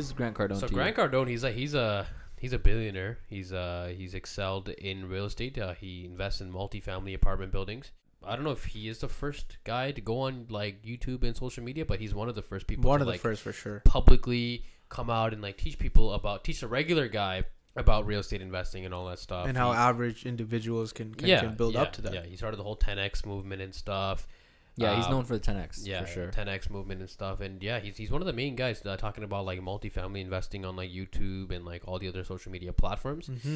is Grant Cardone? So Grant Cardone, he's a billionaire. He's excelled in real estate. He invests in multifamily apartment buildings. I don't know if he is the first guy to go on like YouTube and social media, but he's one of the first people. One to, of the like, first for sure. Publicly come out and like teach a regular guy about real estate investing and all that stuff, and how average individuals can build up to that. Yeah, he started the whole 10x movement and stuff. Yeah, he's known for the 10x. Yeah, for sure. 10x movement and stuff. And yeah, he's one of the main guys talking about like multifamily investing on like YouTube and like all the other social media platforms. Mm-hmm.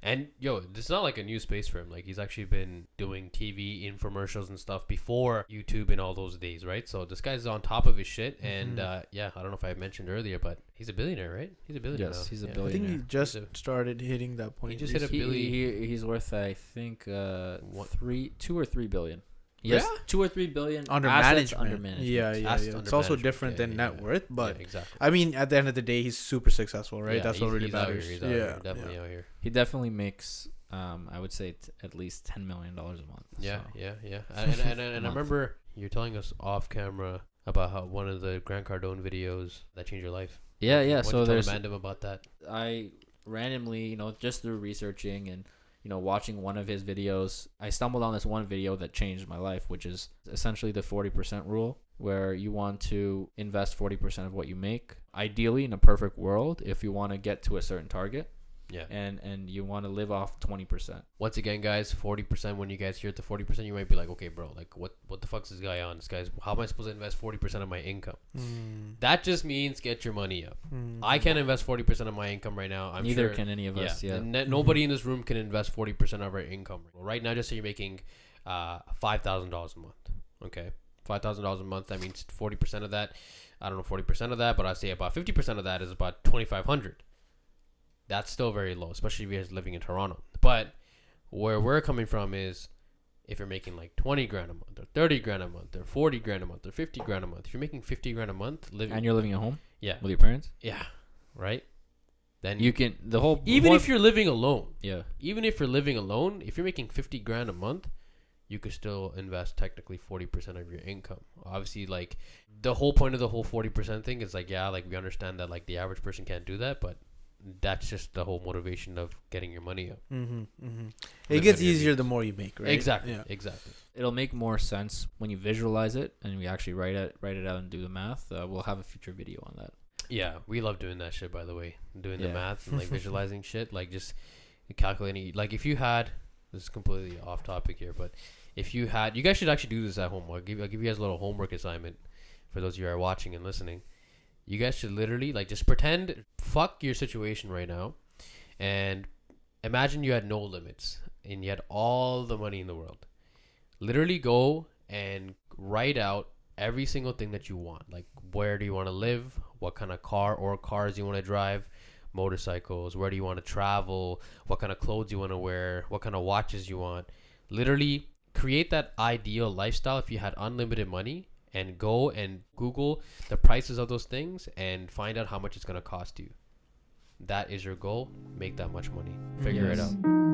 And this is not like a new space for him. Like he's actually been doing TV infomercials and stuff before YouTube and all those days, right? So this guy's on top of his shit. And yeah, I don't know if I mentioned earlier, but he's a billionaire, right? He's a billionaire. Yes, now. he's a I billionaire. think he just started hitting that point. He just hit a billion. He's worth, I think, 2 or 3 billion. Yeah? Yes, 2 or 3 billion under management. Yeah. It's also different than net worth, but exactly. I mean, at the end of the day, he's super successful, right? Yeah, That's what really matters. He's out here. Definitely out here. He definitely makes, I would say, at least $10 million a month. Yeah, so. yeah. And I remember you're telling us off camera about how one of the Grant Cardone videos that changed your life. Yeah. So there's random about that. I randomly, just through researching and watching one of his videos, I stumbled on this one video that changed my life, which is essentially the 40% rule, where you want to invest 40% of what you make. Ideally, in a perfect world, if you want to get to a certain target. Yeah. And you want to live off 20%. Once again, guys, 40%, when you guys hear it to 40%, you might be like, okay, bro, like what the fuck's this guy on? This guy's, how am I supposed to invest 40% of my income? That just means get your money up. I can't invest 40% of my income right now. Neither can any of us. Yeah. Nobody in this room can invest 40% of our income. Right now, just say you're making $5,000 a month. Okay. $5,000 a month. That means 40% of that. I don't know 40% of that, but I'd say about 50% of that is about $2,500. That's still very low, especially if you're living in Toronto. But where we're coming from is if you're making like 20 grand a month or 30 grand a month or 40 grand a month or 50 grand a month. If you're making 50 grand a month, and you're living at home? Yeah. With your parents? Yeah. Right? Then you can, if you're living alone. Yeah. Even if you're living alone, if you're making 50 grand a month, you could still invest technically 40% of your income. Obviously, like the whole point of the whole 40% thing is like, yeah, like we understand that like the average person can't do that, but that's just the whole motivation of getting your money up. It gets easier the more you make, right? Exactly. Exactly. It'll make more sense when you visualize it and we actually write it out and do the math. We'll have a future video on that. Yeah, we love doing that shit, by the way. Doing the math and like visualizing shit, like just calculating. Like if you had, this is completely off topic here, but if you had, you guys should actually do this at home. I'll give you guys a little homework assignment for those of you who are watching and listening. You guys should literally like just pretend, fuck your situation right now, and imagine you had no limits and you had all the money in the world. Literally go and write out every single thing that you want. Like, where do you want to live? What kind of car or cars you want to drive? Motorcycles. Where do you want to travel? What kind of clothes you want to wear? What kind of watches you want? Literally create that ideal lifestyle if you had unlimited money. And go and Google the prices of those things and find out how much it's going to cost you. That is your goal. Make that much money. Figure it out.